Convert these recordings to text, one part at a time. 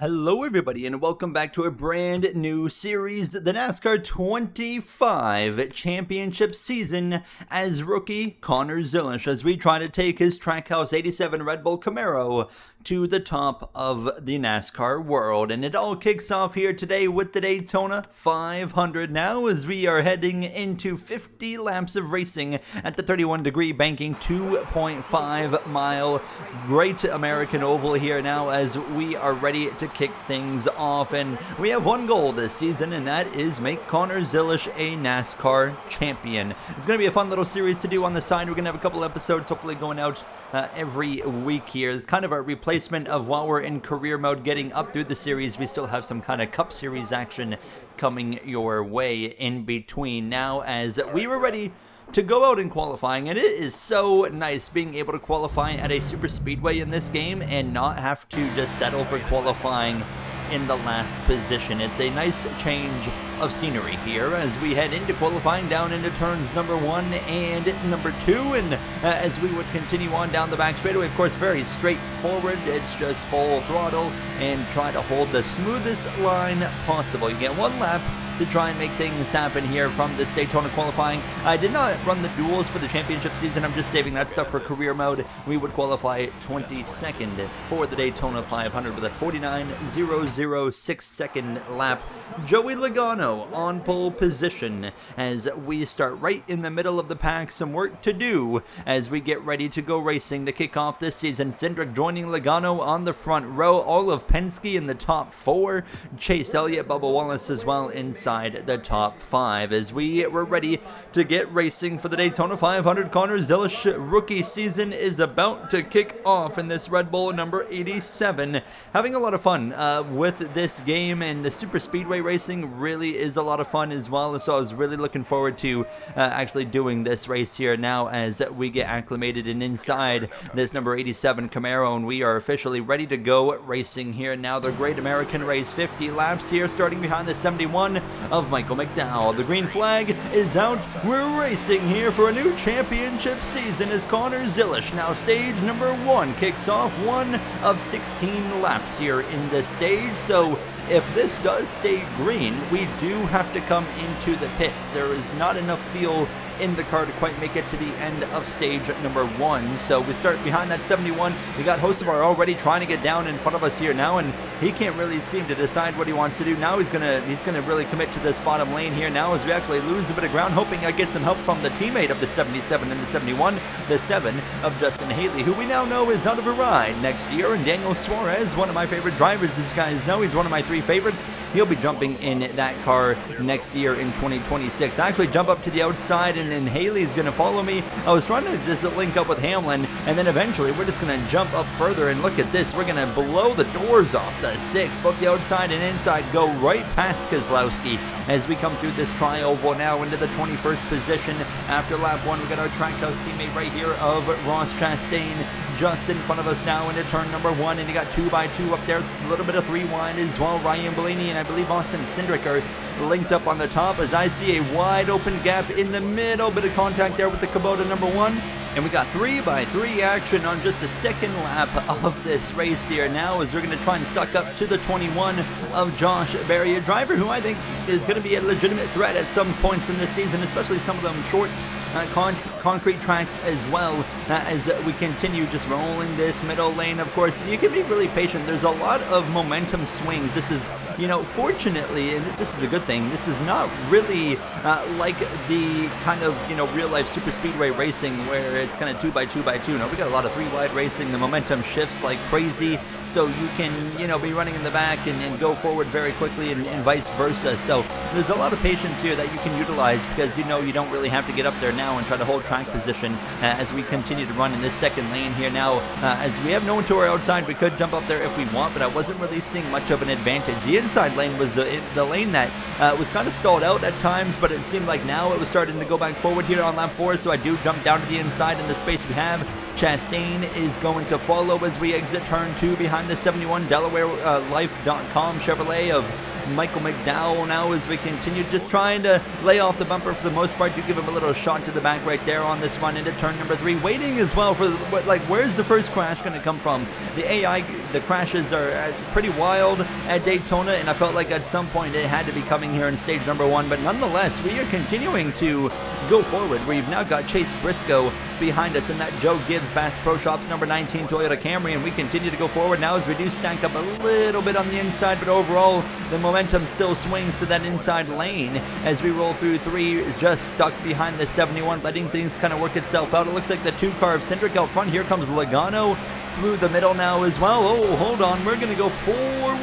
Hello everybody and welcome back to a brand new series, the NASCAR 25 championship season, as rookie Connor Zilisch, as we try to take his Trackhouse 87 Red Bull Camaro to the top of the NASCAR world. And it all kicks off here today with the Daytona 500 now, as we are heading into 50 laps of racing at the 31-degree banking 2.5 mile Great American Oval here now, as we are ready to kick things off. And we have one goal this season, and that is make Connor Zilisch a NASCAR champion. It's going to be a fun little series to do on the side. We're going to have a couple episodes hopefully going out every week here. It's kind of a replacement of while we're in career mode getting up through the series. We still have some kind of Cup Series action coming your way in between now, as we were ready to go out in qualifying. And it is so nice being able to qualify at a super speedway in this game and not have to just settle for qualifying in the last position. It's a nice change of scenery here as we head into qualifying down into turns number 1 and number 2, and as we would continue on down the back straightaway, of course very straightforward. It's just full throttle and try to hold the smoothest line possible. You get one lap to try and make things happen here from this Daytona qualifying. I did not run the duels for the championship season. I'm just saving that stuff for career mode. We would qualify 22nd for the Daytona 500 with a 49.006 second lap. Joey Logano on pole position as we start right in the middle of the pack. Some work to do as we get ready to go racing to kick off this season. Cindric joining Logano on the front row. All of Penske in the top 4. Chase Elliott, Bubba Wallace as well inside the top 5 as we were ready to get racing for the Daytona 500. Connor Zilisch rookie season is about to kick off in this Red Bull number 87. Having a lot of fun with this game, and the super speedway racing really is a lot of fun as well. So I was really looking forward to actually doing this race here now as we get acclimated and inside this number 87 Camaro, and we are officially ready to go racing here now. The Great American Race, 50 laps here, starting behind the 71 of Michael McDowell. The green flag is out. We're racing here for a new championship season as Connor Zilisch. Now stage number 1 kicks off, 1 of 16 laps here in the stage. So if this does stay green, we do have to come into the pits. There is not enough fuel in the car to quite make it to the end of stage number 1. So we start behind that 71. We got Hocevar already trying to get down in front of us here now, and he can't really seem to decide what he wants to do. Now he's gonna really commit to this bottom lane here now as we actually lose a bit of ground, hoping I get some help from the teammate of the 77 and the 71, the 7 of Justin Haley, who we now know is out of a ride next year. And Daniel Suarez, one of my favorite drivers, as you guys know, he's one of my 3 favorites. He'll be jumping in that car next year in 2026. I actually jump up to the outside, and then Haley's going to follow me. I was trying to just link up with Hamlin, and then eventually we're just going to jump up further, and look at this. We're going to blow the doors off the 6, both the outside and inside, go right past Keselowski as we come through this tri-oval now into the 21st position. After lap 1, we got our Trackhouse teammate right here of Ross Chastain just in front of us now into turn number 1, and you got 2x2 up there, a little bit of 3 wide as well. Ryan Blaney and I believe Austin Cindric are linked up on the top as I see a wide open gap in the middle. Bit of contact there with the Kubota number 1. And we got 3x3 action on just the second lap of this race here now, as we're going to try and suck up to the 21 of Josh Berry, a driver who I think is going to be a legitimate threat at some points in this season, especially some of them short concrete tracks as well, as we continue just rolling this middle lane. Of course, you can be really patient. There's a lot of momentum swings. This is, fortunately, and this is a good thing, this is not really like the kind of, real life super speedway racing where it's kind of 2x2x2. No, we got a lot of 3 wide racing. The momentum shifts like crazy, so you can, be running in the back and go forward very quickly, and vice versa. So there's a lot of patience here that you can utilize, because you don't really have to get up there now and try to hold track position as we continue to run in this second lane here now. As we have no one to our outside, we could jump up there if we want, but I wasn't really seeing much of an advantage. The inside lane was the lane that was kind of stalled out at times, but it seemed like now it was starting to go back forward here on lap 4, so I do jump down to the inside in the space we have. Chastain is going to follow as we exit turn 2 behind the 71 Delaware Life.com Chevrolet of Michael McDowell now as we continue just trying to lay off the bumper for the most part. Do give him a little shot to the back right there on this run into turn number 3. Waiting as well for, where's the first crash going to come from? The crashes are pretty wild at Daytona, and I felt like at some point it had to be coming here in stage number 1, but nonetheless, we are continuing to go forward. We've now got Chase Briscoe behind us in that Joe Gibbs Bass Pro Shops number 19 Toyota Camry, and we continue to go forward now as we do stack up a little bit on the inside, but overall the momentum still swings to that inside lane as we roll through 3, just stuck behind the 71, letting things kind of work itself out. It looks like the 2 car of Cindric out front. Here comes Logano through the middle now as well. Oh, hold on, we're going to go 4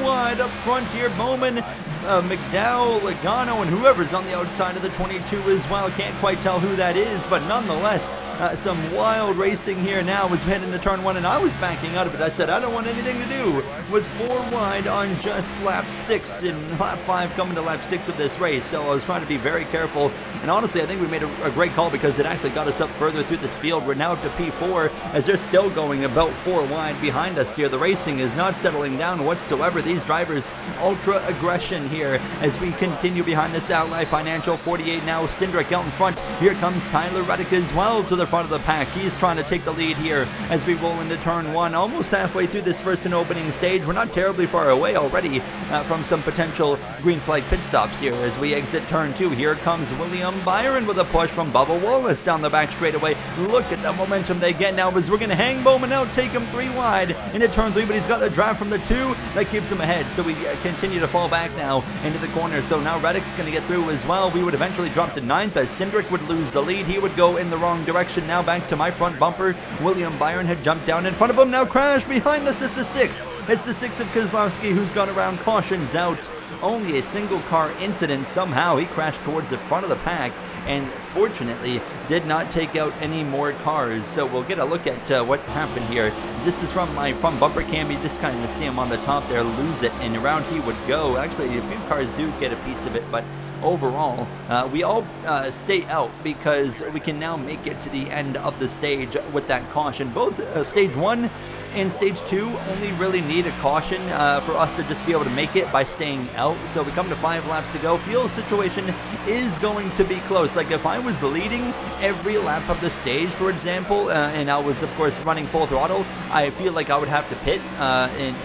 wide up front here. Bowman, McDowell, Logano, and whoever's on the outside of the 22 as well. Can't quite tell who that is, but nonetheless, some wild racing here now as we head into turn 1, and I was backing out of it. I said I don't want anything to do with 4 wide on just lap 6, and lap 5 coming to lap 6 of this race, so I was trying to be very careful, and honestly, I think we made a great call because it actually got us up further through this field. We're now up to P4 as they're still going about 4 wide behind us here. The racing is not settling down whatsoever. These drivers, ultra aggression here as we continue behind this Ally Financial 48 now. Cindric out in front. Here comes Tyler Reddick as well to the front of the pack. He's trying to take the lead here as we roll into turn 1, almost halfway through this first and opening stage. We're not terribly far away already from some potential green flag pit stops here as we exit turn 2. Here comes William Byron with a push from Bubba Wallace down the back straightaway. Look at the momentum they get now as we're going to hang Bowman out, take him 3 wide into turn 3, but he's got the drive from the 2 that keeps him ahead, so we continue to fall back now into the corner. So now Reddick's going to get through as well. We would eventually drop to 9th as Cindric would lose the lead. He would go in the wrong direction. Now back to my front bumper. William Byron had jumped down in front of him. Now crash behind us. It's the 6. It's the 6 of Kozlowski who's gone around. Cautions out. Only a single car incident. Somehow he crashed towards the front of the pack and fortunately did not take out any more cars. So we'll get a look at what happened here. This is from my front bumper cam. You just kind of see him on the top there lose it, and around he would go. Actually, a few cars do get a piece of it, but overall we all stay out because we can now make it to the end of the stage with that caution. Both stage 1 and stage 2 only really need a caution for us to just be able to make it by staying out. So we come to 5 laps to go. Feel the situation is going to be close. Like if I was leading every lap of the stage, for example, and I was of course running full throttle, I feel like I would have to pit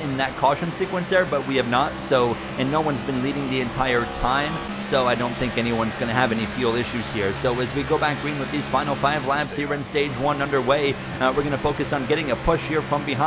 in that caution sequence there, but we have not. So, and no one's been leading the entire time, so I don't think anyone's going to have any fuel issues here. So as we go back green with these final 5 laps here in stage 1 underway, we're going to focus on getting a push here from behind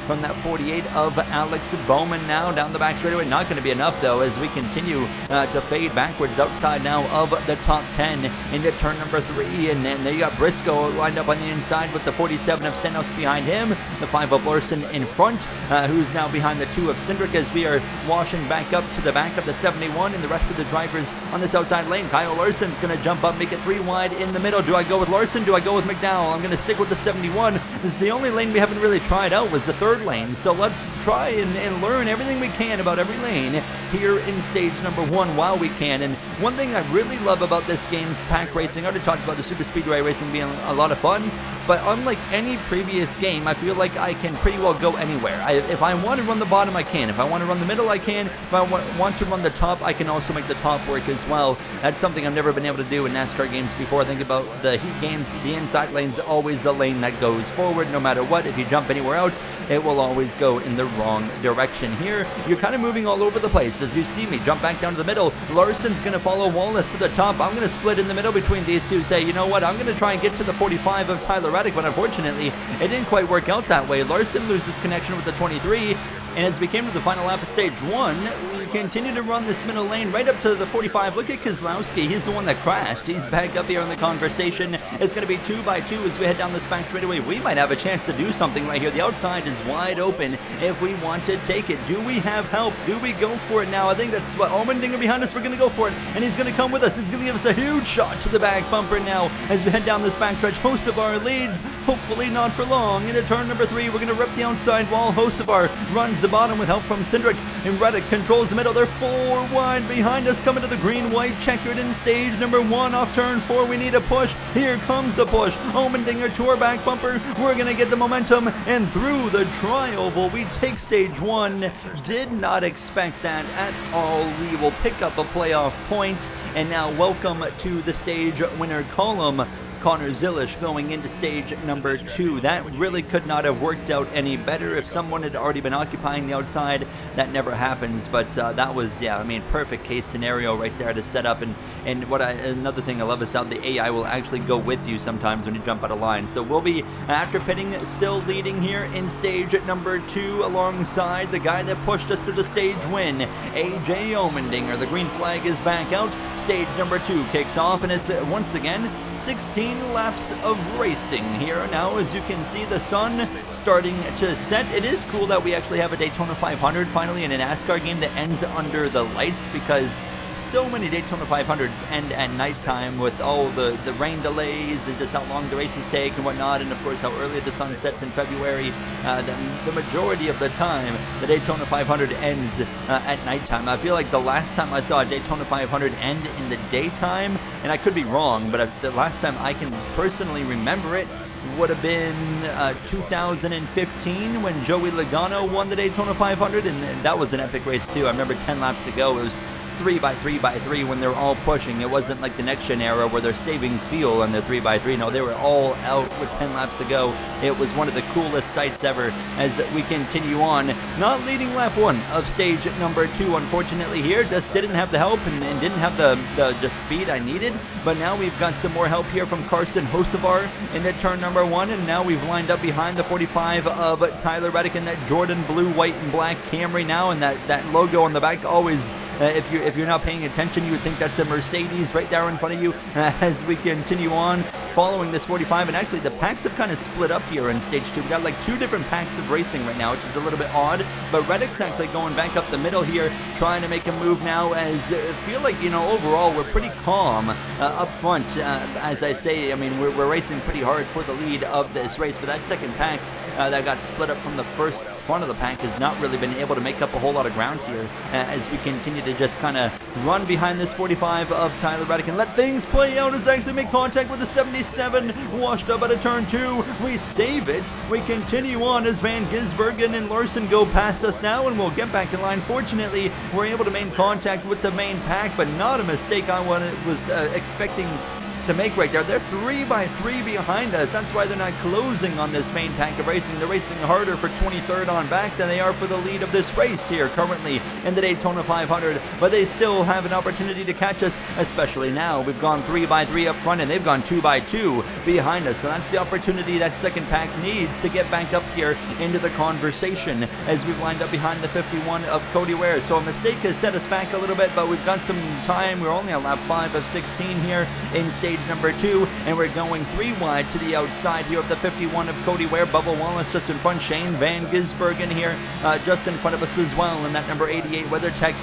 from that 48 of Alex Bowman now down the back straightaway. Not going to be enough though as we continue to fade backwards outside now of the top 10 into turn number 3, and then there you got Briscoe lined up on the inside with the 47 of Stenhouse behind him, the 5 of Larson in front, who's now behind the 2 of Cindric as we are washing back up to the back of the 71, and the rest of the drivers on this outside lane. Kyle Larson's going to jump up, make it 3 wide in the middle. Do I go with Larson? Do I go with McDowell? I'm going to stick with the 71. This is the only lane we haven't really tried out was the 3rd lane, so let's try and learn everything we can about every lane here in stage number 1 while we can. And one thing I really love about this game's pack racing, I already talked about the super speedway racing being a lot of fun, but unlike any previous game, I feel like I can pretty well go anywhere. If I want to run the bottom, I can. If I want to run the middle, I can. If I want to run the top, I can also make the top work as well. That's something I've never been able to do in NASCAR games before. Think about the heat games, the inside lane's always the lane that goes forward no matter what. If you jump anywhere else, it will always go in the wrong direction. Here, you're kind of moving all over the place. As you see me jump back down to the middle, Larson's going to follow Wallace to the top. I'm going to split in the middle between these two, say, you know what, I'm going to try and get to the 45 of Tyler Reddick, but unfortunately, it didn't quite work out that way. Larson loses connection with the 23, and as we came to the final lap of stage 1, we continue to run this middle lane right up to the 45. Look at Kozlowski. He's the one that crashed. He's back up here in the conversation. It's going to be 2 by 2 as we head down this back straightaway. We might have a chance to do something right here. The outside is wide open if we want to take it. Do we have help? Do we go for it now? I think that's what Allmendinger behind us. We're going to go for it, and he's going to come with us. He's going to give us a huge shot to the back bumper now as we head down this backstretch. Hocevar leads, hopefully not for long. Into turn number 3, we're going to rip the outside wall. Hocevar runs the the bottom with help from Cindric, and Reddick controls the middle. They're 4 wide behind us, coming to the green-white checkered in stage number 1 off turn 4. We need a push. Here comes the push. Omendinger to our back bumper. We're going to get the momentum, and through the tri-oval, we take stage 1. Did not expect that at all. We will pick up a playoff point, and now welcome to the stage winner column. Connor Zilisch going into stage number 2. That really could not have worked out any better if someone had already been occupying the outside. That never happens, but that was, yeah, I mean, perfect case scenario right there to set up. And another thing I love is how the AI will actually go with you sometimes when you jump out of line. So we'll be, after pitting, still leading here in stage number 2 alongside the guy that pushed us to the stage win, AJ Omendinger. The green flag is back out. Stage number 2 kicks off, and it's once again 16 laps of racing here. Now, as you can see, the sun starting to set. It is cool that we actually have a Daytona 500 finally in a NASCAR game that ends under the lights, because so many Daytona 500s end at nighttime with all the rain delays and just how long the races take and whatnot, and of course how early the sun sets in February. The majority of the time the Daytona 500 ends at nighttime. I feel like the last time I saw a Daytona 500 end in the daytime, and I could be wrong, but the last time I can personally remember it would have been 2015 when Joey Logano won the Daytona 500, and that was an epic race too. I remember 10 laps to go. It was 3x3x3 when they're all pushing. It wasn't like the next gen era where they're saving fuel on the 3x3. No, they were all out with 10 laps to go. It was one of the coolest sights ever as we continue on. Not leading lap 1 of stage number 2, unfortunately here. Just didn't have the help and didn't have the just speed I needed. But now we've got some more help here from Carson Hocevar into turn number 1, and now we've lined up behind the 45 of Tyler Reddick in that Jordan blue, white, and black Camry now, and that logo on the back always, if you're not paying attention, you would think that's a Mercedes right there in front of you. As we continue on following this 45, and actually the packs have kind of split up here in stage 2. We got like 2 different packs of racing right now, which is a little bit odd, but Reddick's actually going back up the middle here, trying to make a move now, as I feel like, you know, overall we're pretty calm up front. As I say, I mean, we're racing pretty hard for the lead of this race, but that second pack that got split up from the first front of the pack has not really been able to make up a whole lot of ground here, as we continue to just kind of run behind this 45 of Tyler Reddick and let things play out, as they actually make contact with the 77, washed up out of turn 2. We save it. We continue on as Van Gisbergen and Larson go past us now, and we'll get back in line. Fortunately, we're able to maintain contact with the main pack, but not a mistake I was expecting to make right there. They're 3x3 behind us. That's why they're not closing on this main pack of racing. They're racing harder for 23rd on back than they are for the lead of this race here currently in the Daytona 500, but they still have an opportunity to catch us, especially now. We've gone 3x3 up front, and they've gone 2x2 behind us, so that's the opportunity that second pack needs to get back up here into the conversation, as we've lined up behind the 51 of Cody Ware. So a mistake has set us back a little bit, but we've got some time. We're only on lap 5 of 16 here in stage number 2, and we're going 3 wide to the outside here of the 51 of Cody Ware. Bubba Wallace just in front. Shane Van Gisbergen here just in front of us as well, and that number 88 WeatherTech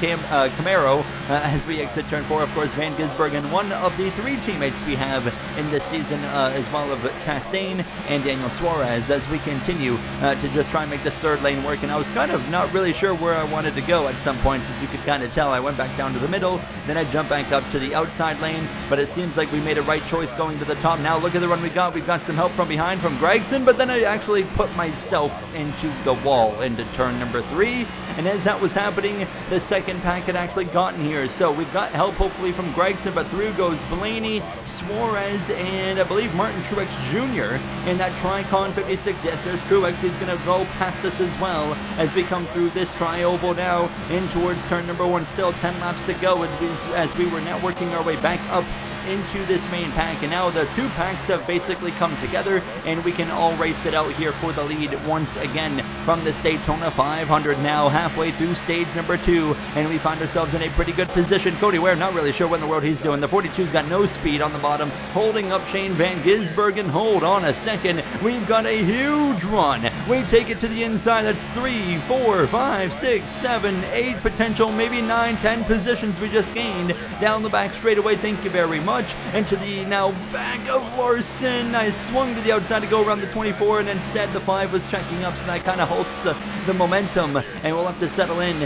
Camaro as we exit turn 4. Of course, Van Gisbergen, one of the 3 teammates we have in this season, as well of Chastain and Daniel Suarez, as we continue to just try and make this third lane work. And I was kind of not really sure where I wanted to go at some points, as you could kind of tell. I went back down to the middle, then I jumped back up to the outside lane, but it seems like we made a right choice going to the top. Now look at the run we got. We've got some help from behind from Gregson, but then I actually put myself into the wall into turn number 3, and as that was happening, the second pack had actually gotten here. So we've got help hopefully from Gregson, but through goes Blaney, Suarez, and I believe Martin Truex Jr. in that Tricon 56. Yes, there's Truex. He's going to go past us as well as we come through this tri-oval now in towards turn number 1. Still 10 laps to go as we were now working our way back up into this main pack, and now the 2 packs have basically come together, and we can all race it out here for the lead once again from this Daytona 500. Now halfway through stage number 2, and we find ourselves in a pretty good position. Cody Ware, not really sure what in the world he's doing. The 42's got no speed on the bottom, holding up Shane Van Gisbergen. Hold on a second, we've got a huge run. We take it to the inside. That's 3, 4, 5, 6, 7, 8 potential, maybe 9, 10 positions we just gained down the back straightaway. Thank you very much. much into the now back of Larson. I swung to the outside to go around the 24, and instead the 5 was checking up, so that kind of halts the momentum, and we'll have to settle in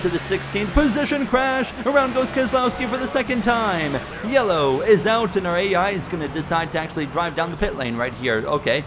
to the 16th position. Crash. Around goes Keselowski for the second time. Yellow is out, and our AI is going to decide to actually drive down the pit lane right here. Okay,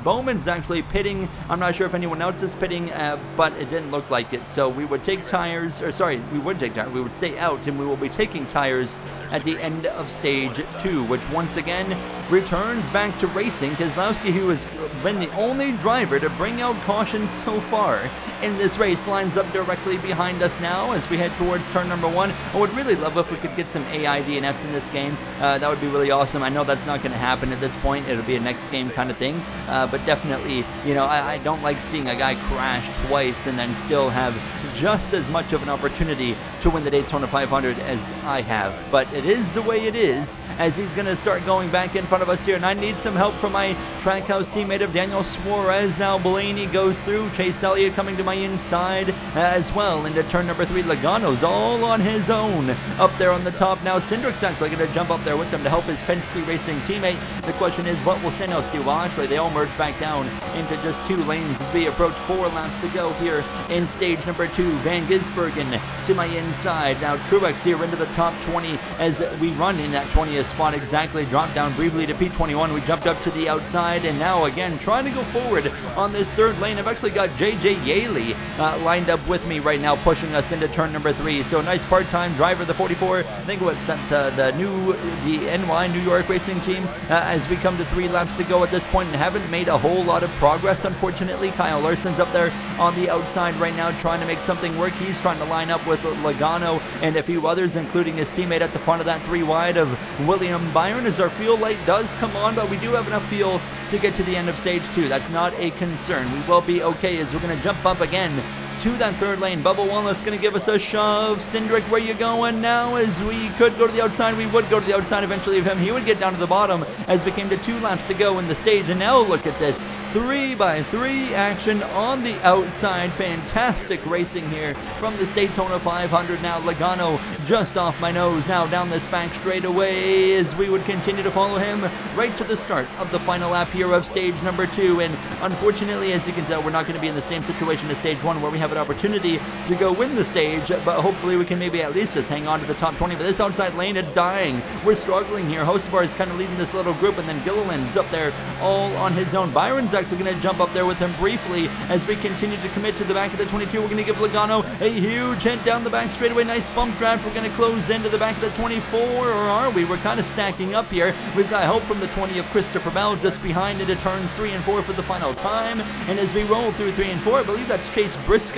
Bowman's actually pitting. I'm not sure if anyone else is pitting, but it didn't look like it. So we would take tires, or sorry, we wouldn't take tires. We would stay out, and we will be taking tires at the end of stage 2, which once again returns back to racing. Keselowski, who has been the only driver to bring out caution so far in this race, lines up directly behind us now as we head towards turn number 1. I would really love if we could get some AI DNFs in this game. That would be really awesome. I know that's not going to happen at this point. It'll be a next game kind of thing. But definitely, I don't like seeing a guy crash twice and then still have just as much of an opportunity to win the Daytona 500 as I have. But it is the way it is, as he's going to start going back in front of us here. And I need some help from my Trackhouse teammate of Daniel Suarez. Now Blaney goes through. Chase Elliott coming to my inside as well into turn number 3. Logano's all on his own up there on the top now. Cindric's actually going to jump up there with them to help his Penske Racing teammate. The question is, what will Stenhouse do? Well, actually, they all merge back down into just 2 lanes as we approach 4 laps to go here in stage number 2. Van Gisbergen to my inside. Now Truex here into the top 20 as we run in that 20th spot exactly. Drop down briefly to P21. We jumped up to the outside, and now again trying to go forward on this 3rd lane. I've actually got JJ Yaley lined up with me right now, pushing us into turn number 3. So nice part-time driver, the 44. I think what's sent the NY New York Racing Team as we come to 3 laps to go at this point and haven't made a whole lot of progress, unfortunately. Kyle Larson's up there on the outside right now trying to make something work. He's trying to line up with Logano and a few others, including his teammate at the front of that 3 wide of William Byron, as our fuel light does come on, but we do have enough fuel to get to the end of stage 2. That's not a concern. We will be okay as we're going to jump up again to that 3rd lane. Bubba Wallace going to give us a shove. Cindric, where you going now? As we could go to the outside, we would go to the outside eventually of him. He would get down to the bottom as we came to 2 laps to go in the stage. And now look at this 3x3 action on the outside. Fantastic racing here from this Daytona 500. Now Logano just off my nose now down this back straightaway as we would continue to follow him right to the start of the final lap here of stage number 2. And unfortunately, as you can tell, we're not going to be in the same situation as stage 1 where we have an opportunity to go win the stage, but hopefully we can maybe at least just hang on to the top 20. But this outside lane, it's dying. We're struggling here. Hocevar is kind of leading this little group, and then Gilliland's up there all on his own. Byron's actually going to jump up there with him briefly as we continue to commit to the back of the 22. We're going to give Logano a huge hint down the back straightaway. Nice bump draft. We're going to close into the back of the 24, or are we? We're kind of stacking up here. We've got help from the 20 of Christopher Bell just behind into turns 3 and 4 for the final time. And as we roll through 3 and 4, I believe that's Chase Briscoe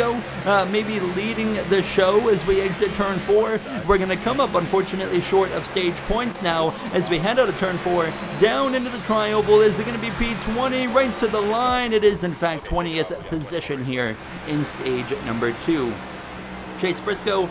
maybe leading the show as we exit turn 4. We're going to come up, unfortunately, short of stage points now as we head out of turn 4 down into the tri-oval. Is it going to be P20 right to the line? It is, in fact, 20th position here in stage number 2. Chase Briscoe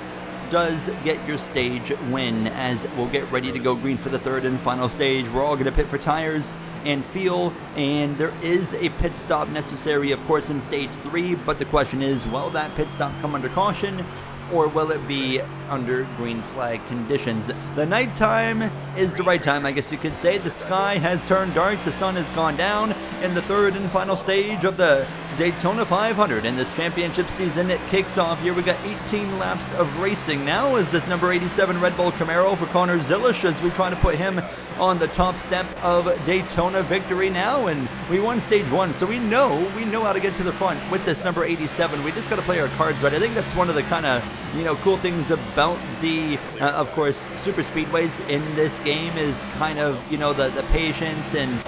does get your stage win as we'll get ready to go green for the 3rd and final stage. We're all going to pit for tires and fuel, and there is a pit stop necessary, of course, in stage 3, but the question is, will that pit stop come under caution, or will it be under green flag conditions? The nighttime is the right time, I guess you could say. The sky has turned dark, the sun has gone down in the 3rd and final stage of the Daytona 500, and this championship season it kicks off here. We got 18 laps of racing now as this number 87 Red Bull Camaro for Connor Zilisch as we try to put him on the top step of Daytona victory now. And we won stage 1, so we know how to get to the front with this number 87. We just got to play our cards right. I think that's one of the kind of cool things about the of course super speedways in this game is kind of the patience and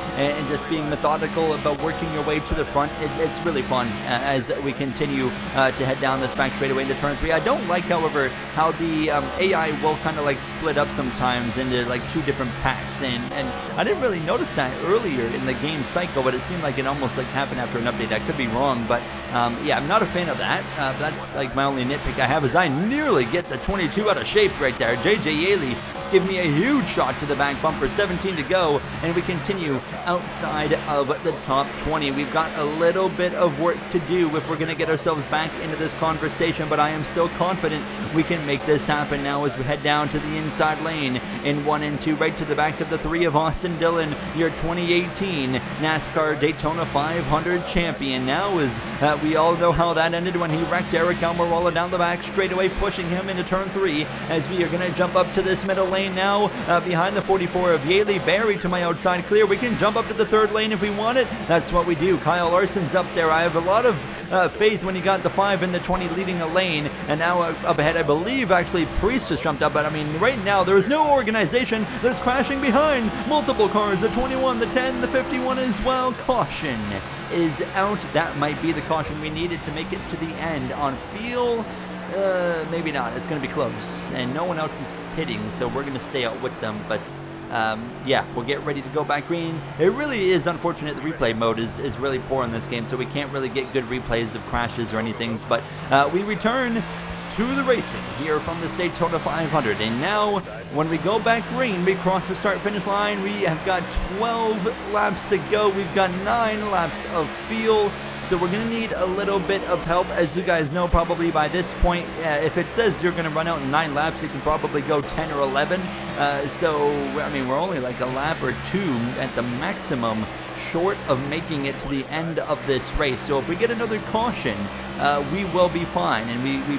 just being methodical about working your way to the front. It's really fun as we continue to head down this back straightaway into turn 3. I don't like, however, how the AI will kind of like split up sometimes into like 2 different packs, and I didn't really notice that earlier in the game cycle, but it seemed like it almost like happened after an update. I could be wrong, but yeah, I'm not a fan of that. That's like my only nitpick I have, is I 29 nearly get the 22 out of shape right there. JJ Yaley give me a huge shot to the back bumper. 17 to go, and we continue outside of the top 20. We've got a little bit of work to do if we're going to get ourselves back into this conversation, but I am still confident we can make this happen now as we head down to the inside lane in 1 and 2, right to the back of the 3 of Austin Dillon, your 2018 NASCAR Daytona 500 champion. Now, as we all know how that ended when he wrecked Eric Almirola down the back straightaway, pushing him into turn 3, as we are going to jump up to this middle lane now, behind the 44 of Yaley. Barry to my outside clear. We can jump up to the 3rd lane if we want it. That's what we do. Kyle Larson's up there. I have a lot of faith when he got the 5 and the 20 leading a lane, and now up ahead, I believe actually Priest just jumped up, but I mean right now there is no organization. There's crashing behind multiple cars, the 21, the 10, the 51 as well. Caution is out. That might be the caution we needed to make it to the end. On feel, maybe not. It's going to be close, and no one else is pitting, so we're going to stay out with them. But yeah, we'll get ready to go back green. It really is unfortunate the replay mode is really poor in this game, so we can't really get good replays of crashes or anything. But we return to the racing here from this Daytona 500, and now when we go back green, we cross the start-finish line. We have got 12 laps to go. We've got 9 laps of fuel. So we're going to need a little bit of help. As you guys know, probably by this point, if it says you're going to run out in 9 laps, you can probably go 10 or 11. So, I mean, we're only like a lap or 2 at the maximum short of making it to the end of this race. So if we get another caution, we will be fine, and we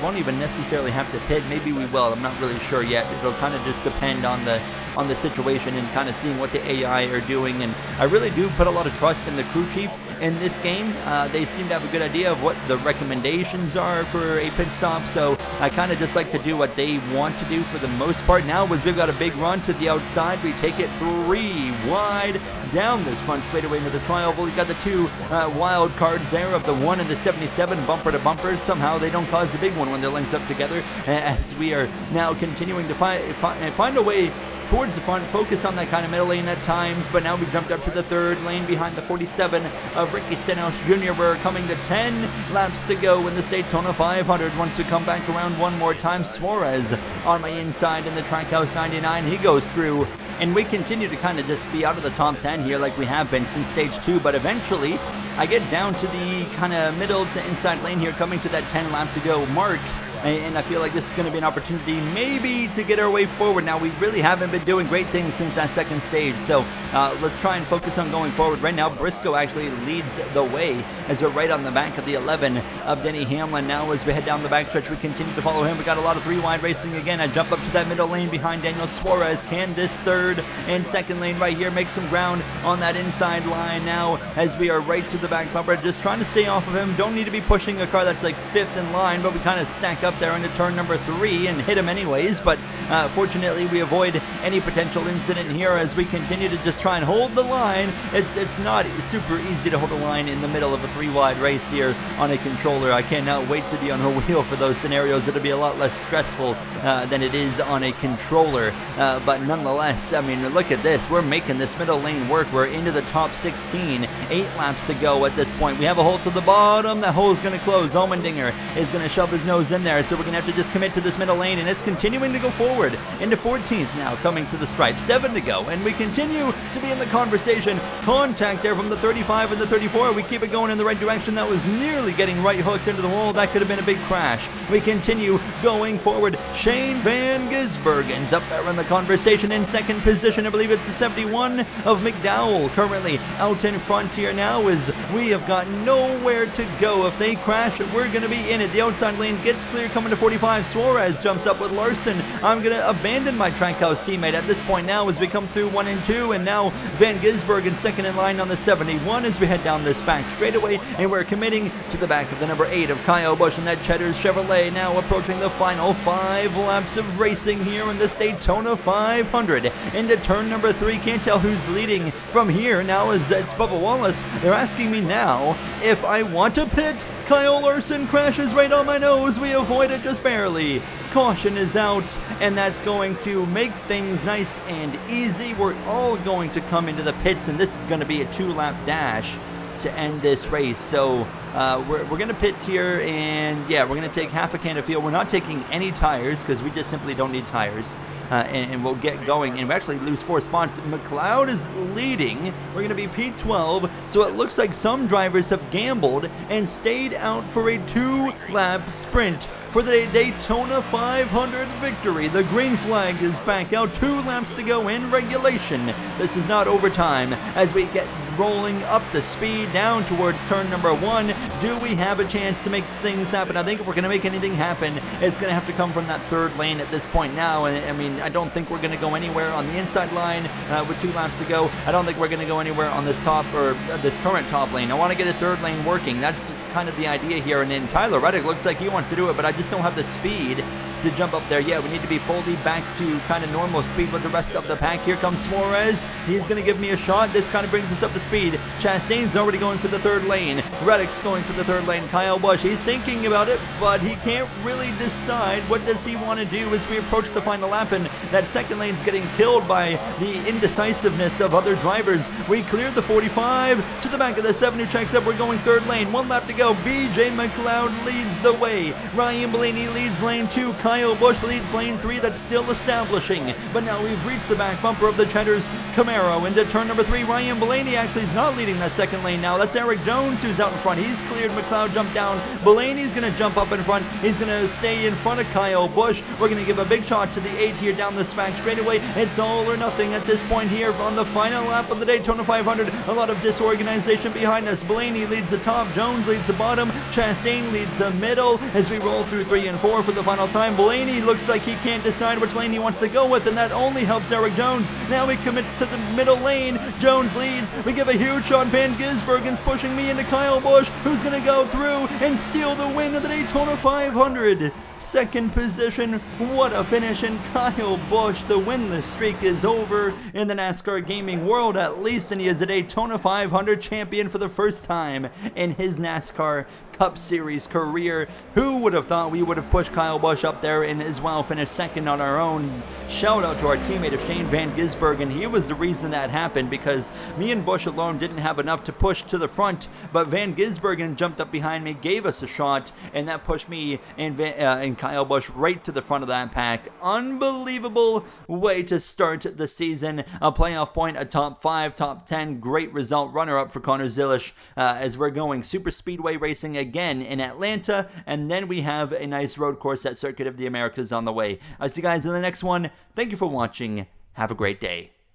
won't even necessarily have to pit. Maybe we will. I'm not really sure yet. It'll kind of just depend on the situation and kind of seeing what the AI are doing. And I really do put a lot of trust in the crew chief in this game. They seem to have a good idea of what the recommendations are for a pit stop, so I kind of just like to do what they want to do for the most part. Now, as we've got a big run to the outside, we take it 3 wide down this front straightaway into the tri-oval. We've got the 2 wild cards there of the 1 and the 77 bumper to bumper. Somehow they don't cause the big one when they're linked up together, as we are now continuing to find a way towards the front, focus on that kind of middle lane at times, but now we jumped up to the 3rd lane behind the 47 of Ricky Stenhouse Jr. We're coming to 10 laps to go in this Daytona 500. Once we come back around one more time, Suarez on my inside in the Trackhouse 99. He goes through, and we continue to kind of just be out of the top 10 here like we have been since stage 2, but eventually I get down to the kind of middle to inside lane here, coming to that 10 lap to go mark. And I feel like this is going to be an opportunity maybe to get our way forward. Now, we really haven't been doing great things since that 2nd stage, so let's try and focus on going forward. Right now, Briscoe actually leads the way as we're right on the back of the 11 of Denny Hamlin. Now, as we head down the backstretch, we continue to follow him. We got a lot of 3 wide racing again. I jump up to that middle lane behind Daniel Suarez. Can this 3rd and 2nd lane right here make some ground on that inside line now, as we are right to the back bumper, just trying to stay off of him. Don't need to be pushing a car that's like 5th in line, but we kind of stack up there into turn number 3 and hit him anyways. But fortunately, we avoid any potential incident here as we continue to just try and hold the line. It's not super easy to hold a line in the middle of a 3 wide race here on a controller. I cannot wait to be on a wheel for those scenarios. It'll be a lot less stressful than it is on a controller, but nonetheless, I mean, look at this. We're making this middle lane work. We're into the top 16, 8 laps to go at this point. We have a hole to the bottom. That hole is going to close. Allmendinger is going to shove his nose in there, so we're going to have to just commit to this middle lane, and it's continuing to go forward into 14th now, coming to the stripe. 7 to go, and we continue to be in the conversation. Contact there from the 35 and the 34. We keep it going in the right direction. That was nearly getting right hooked into the wall. That could have been a big crash. We continue going forward. Shane Van Gisbergen's up there in the conversation in 2nd position. I believe it's the 71 of McDowell currently out in front here now, as we have got nowhere to go. If they crash, we're going to be in it. The outside lane gets clear, coming to 45. Suarez jumps up with Larson. I'm going to abandon my Trackhouse teammate at this point now as we come through 1 and 2, and now Van Gisbergen 2nd in line on the 71 as we head down this back straightaway, and we're committing to the back of the number 8 of Kyle Busch and that Cheddar's Chevrolet, now approaching the final 5 laps of racing here in this Daytona 500 into turn number 3. Can't tell who's leading from here now, as it's Bubba Wallace. They're asking me now if I want to pit. Kyle Larson crashes right on my nose. We avoid it just barely. Caution is out, and that's going to make things nice and easy. We're all going to come into the pits, and this is going to be a 2-lap dash to end this race. So we're going to pit here, and yeah, we're going to take half a can of fuel. We're not taking any tires because we just simply don't need tires, and we'll get going. And we actually lose 4 spots. McLeod is leading. We're going to be P12, so it looks like some drivers have gambled and stayed out for a 2-lap sprint for the Daytona 500 victory. The green flag is back out. 2 laps to go in regulation. This is not overtime as we get rolling up the speed down towards turn number 1. Do we have a chance to make things happen? I think if we're going to make anything happen, it's going to have to come from that 3rd lane at this point now. And I mean, I don't think we're going to go anywhere on the inside line with 2 laps to go. I don't think we're going to go anywhere on this top or this current top lane. I want to get a 3rd lane working. That's kind of the idea here. And then Tyler Reddick looks like he wants to do it, but I just don't have the speed to jump up there. Yeah, we need to be fully back to kind of normal speed with the rest of the pack. Here comes Suarez. He's going to give me a shot. This kind of brings us up to speed. Chastain's already going for the 3rd lane. Reddick's going for the 3rd lane. Kyle Busch, he's thinking about it, but he can't really decide. What does he want to do as we approach the final lap? And that 2nd lane's getting killed by the indecisiveness of other drivers. We cleared the 45 to the back of the 7 who checks up. We're going 3rd lane. 1 lap to go. BJ McLeod leads the way. Ryan Blaney leads lane 2. Kyle Busch leads lane 3. That's still establishing. But now we've reached the back bumper of the Cheddar's Camaro into turn number 3. Ryan Blaney actually is not leading that 2nd lane now. That's Eric Jones who's out in front. He's cleared. McLeod jumped down. Blaney's going to jump up in front. He's going to stay in front of Kyle Busch. We're going to give a big shot to the 8 here down the back straightaway. It's all or nothing at this point here on the final lap of the Daytona 500. A lot of disorganization behind us. Blaney leads the top. Jones leads the bottom. Chastain leads the middle as we roll through 3 and 4 for the final time. Blaney looks like he can't decide which lane he wants to go with, and that only helps Eric Jones. Now he commits to the middle lane. Jones leads. We give a huge shot. Van Gisbergen's pushing me into Kyle Busch, who's going to go through and steal the win of the Daytona 500. 2nd position. What a finish. And Kyle Busch, the winless streak is over in the NASCAR gaming world at least, and he is a Daytona 500 champion for the first time in his NASCAR Cup Series career. Who would have thought we would have pushed Kyle Busch up there and as well finished 2nd on our own? Shout out to our teammate of Shane Van Gisbergen. He was the reason that happened because me and Busch alone didn't have enough to push to the front, but Van Gisbergen jumped up behind me, gave us a shot, and that pushed me and Kyle Busch right to the front of that pack. Unbelievable way to start the season. A playoff point, a top 5, top 10, great result. Runner-up for Connor Zilisch as we're going super speedway racing again in Atlanta, and then we have a nice road course at Circuit of the Americas on the way. I'll see you guys in the next one. Thank you for watching. Have a great day.